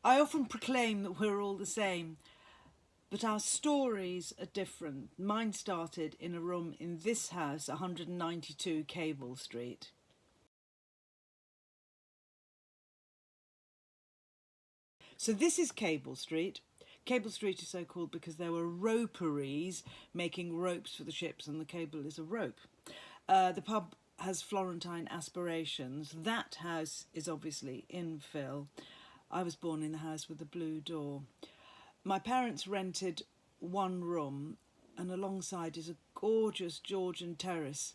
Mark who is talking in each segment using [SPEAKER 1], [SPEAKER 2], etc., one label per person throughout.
[SPEAKER 1] I often proclaim that we're all the same, but our stories are different. Mine started in a room in this house, 192 Cable Street. So this is Cable Street. Cable Street is so called because there were roperies making ropes for the ships, and the cable is a rope. The pub has Florentine aspirations. That house is obviously infill. I was born in the house with the blue door. My parents rented one room, and alongside is a gorgeous Georgian terrace.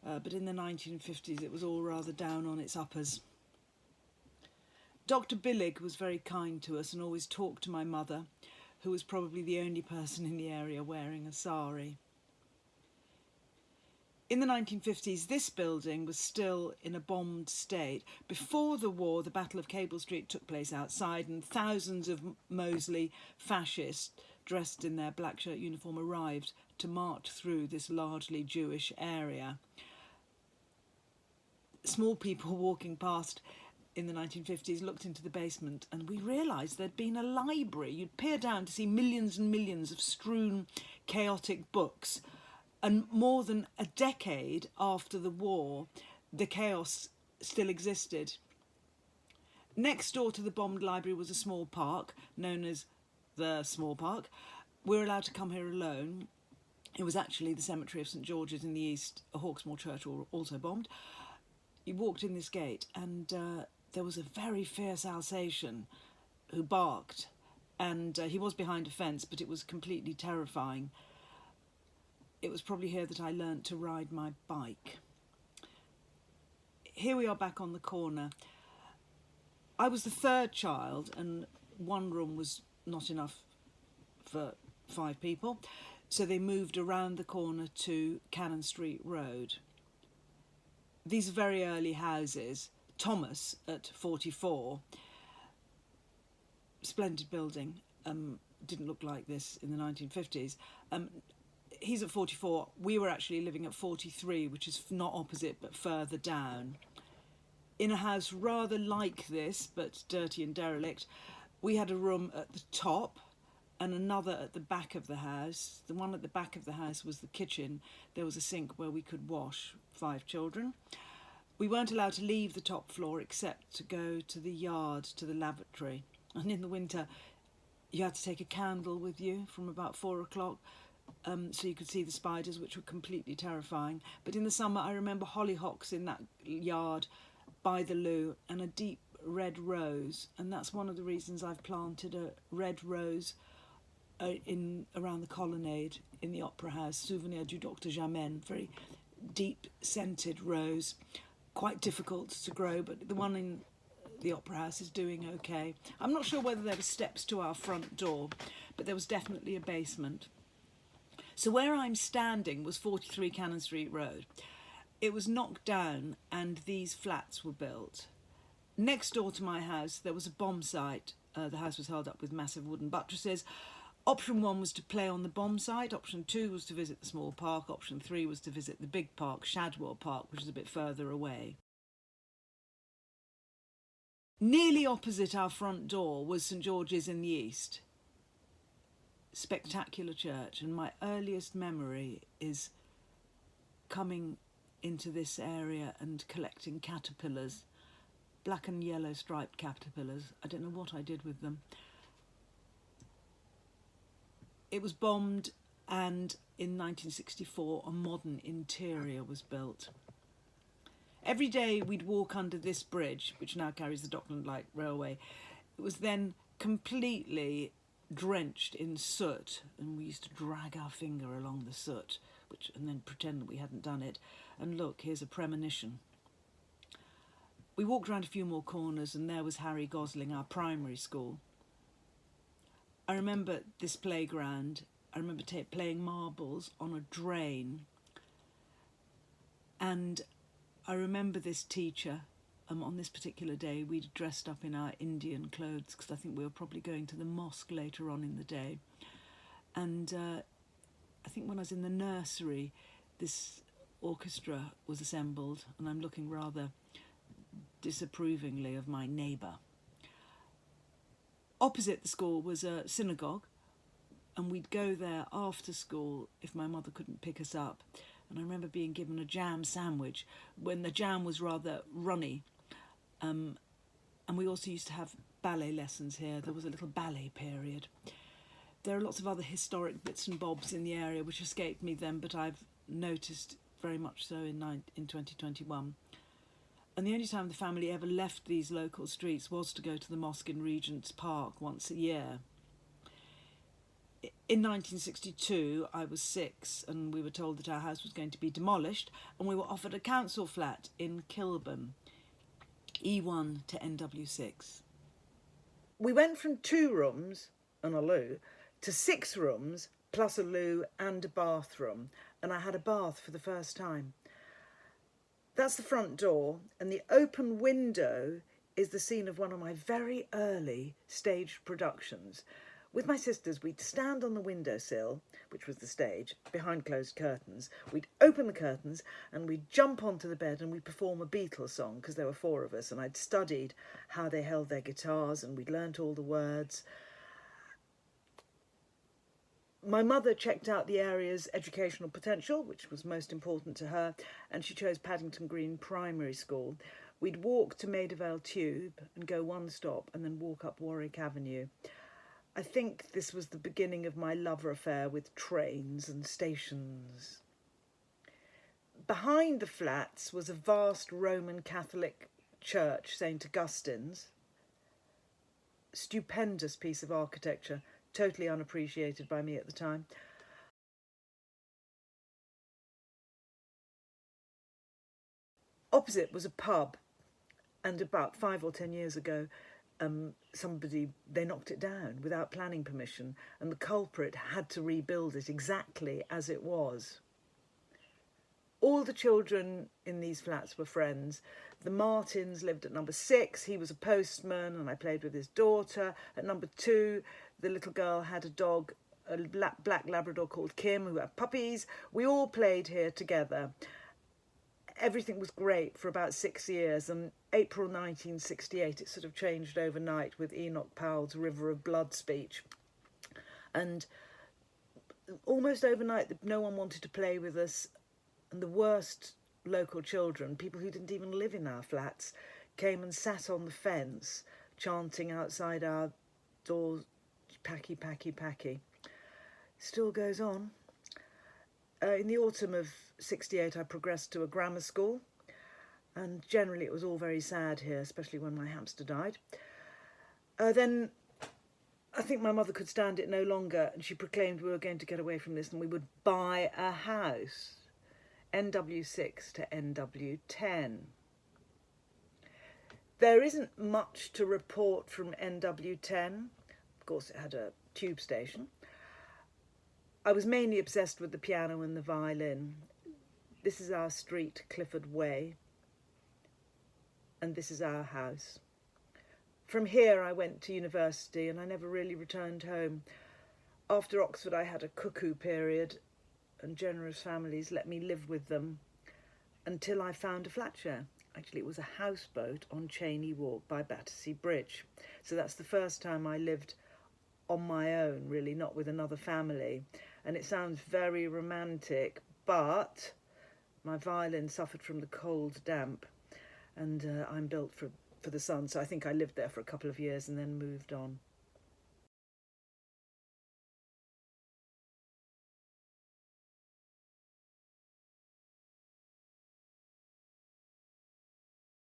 [SPEAKER 1] But in the 1950s, it was all rather down on its uppers. Dr. Billig was very kind to us and always talked to my mother, who was probably the only person in the area wearing a sari. In the 1950s, this building was still in a bombed state. Before the war, the Battle of Cable Street took place outside, and thousands of Mosley fascists dressed in their black shirt uniform arrived to march through this largely Jewish area. Small people walking past in the 1950s looked into the basement, and we realised there'd been a library. You'd peer down to see millions and millions of strewn, chaotic books. And more than a decade after the war, the chaos still existed. Next door to the bombed library was a small park, known as the Small Park. We were allowed to come here alone. It was actually the cemetery of St George's in the east, a Hawksmoor church also bombed. You walked in this gate, and there was a very fierce Alsatian who barked, and he was behind a fence, but it was completely terrifying. It was probably here that I learnt to ride my bike. Here we are back on the corner. I was the third child, and one room was not enough for 5 people, so they moved around the corner to Cannon Street Road. These are very early houses. Thomas at 44, splendid building, didn't look like this in the 1950s. He's at 44. We were actually living at 43, which is not opposite but further down. In a house rather like this, but dirty and derelict, we had a room at the top and another at the back of the house. The one at the back of the house was the kitchen. There was a sink where we could wash 5 children. We weren't allowed to leave the top floor except to go to the yard, to the lavatory. And in the winter, you had to take a candle with you from about 4 o'clock so you could see the spiders, which were completely terrifying. But in the summer, I remember hollyhocks in that yard by the loo and a deep red rose. And that's one of the reasons I've planted a red rose around the colonnade in the Opera House, Souvenir du Dr. Jamen, very deep scented rose. Quite difficult to grow, but the one in the Opera House is doing okay. I'm not sure whether there were steps to our front door, but there was definitely a basement. So where I'm standing was 43 Cannon Street Road. It was knocked down and these flats were built. Next door to my house, there was a bomb site. The house was held up with massive wooden buttresses. Option 1 was to play on the bomb site. Option 2 was to visit the small park. Option 3 was to visit the big park, Shadwell Park, which is a bit further away. Nearly opposite our front door was St George's in the east. Spectacular church, and my earliest memory is coming into this area and collecting caterpillars, black and yellow striped caterpillars. I don't know what I did with them. It was bombed, and in 1964 a modern interior was built. Every day we'd walk under this bridge, which now carries the Dockland Light Railway. It was then completely drenched in soot, and we used to drag our finger along the soot, and then pretend that we hadn't done it. And look, here's a premonition. We walked around a few more corners, and there was Harry Gosling, our primary school. I remember this playground. I remember playing marbles on a drain. And I remember this teacher. On this particular day, we'd dressed up in our Indian clothes because I think we were probably going to the mosque later on in the day. And I think when I was in the nursery, this orchestra was assembled, and I'm looking rather disapprovingly of my neighbour. Opposite the school was a synagogue, and we'd go there after school if my mother couldn't pick us up. And I remember being given a jam sandwich when the jam was rather runny. And we also used to have ballet lessons here. There was a little ballet period. There are lots of other historic bits and bobs in the area which escaped me then, but I've noticed very much so in 2021. And the only time the family ever left these local streets was to go to the mosque in Regent's Park once a year. In 1962, I was 6, and we were told that our house was going to be demolished, and we were offered a council flat in Kilburn, E1 to NW6. We went from 2 rooms and a loo to 6 rooms plus a loo and a bathroom, and I had a bath for the first time. That's the front door, and the open window is the scene of one of my very early staged productions. With my sisters, we'd stand on the windowsill, which was the stage, behind closed curtains. We'd open the curtains and we'd jump onto the bed and we'd perform a Beatles song, because there were 4 of us, and I'd studied how they held their guitars and we'd learnt all the words. My mother checked out the area's educational potential, which was most important to her, and she chose Paddington Green Primary School. We'd walk to Maida Vale Tube and go 1 stop and then walk up Warwick Avenue. I think this was the beginning of my love affair with trains and stations. Behind the flats was a vast Roman Catholic church, St. Augustine's. Stupendous piece of architecture, totally unappreciated by me at the time. Opposite was a pub, and about 5 or 10 years ago, they knocked it down without planning permission, and the culprit had to rebuild it exactly as it was. All the children in these flats were friends. The Martins lived at number 6. He was a postman, and I played with his daughter. At number 2, the little girl had a dog, a black Labrador called Kim, who had puppies. We all played here together. Everything was great for about 6 years, and April 1968 it sort of changed overnight with Enoch Powell's River of Blood speech. And almost overnight no one wanted to play with us, and the worst local children, people who didn't even live in our flats, came and sat on the fence chanting outside our doors, "Packy, packy, packy." Still goes on. In the autumn of 68 I progressed to a grammar school, and generally it was all very sad here, especially when my hamster died. Then I think my mother could stand it no longer, and she proclaimed we were going to get away from this and we would buy a house, NW6 to NW10. There isn't much to report from NW10. Of course, it had a tube station. I was mainly obsessed with the piano and the violin. This is our street, Clifford Way, and this is our house. From here I went to university, and I never really returned home. After Oxford I had a cuckoo period, and generous families let me live with them until I found a flat share. Actually, it was a houseboat on Cheney Walk by Battersea Bridge. So that's the first time I lived on my own, really, not with another family. And it sounds very romantic, but my violin suffered from the cold damp, and I'm built for the sun, so I think I lived there for a couple of years and then moved on.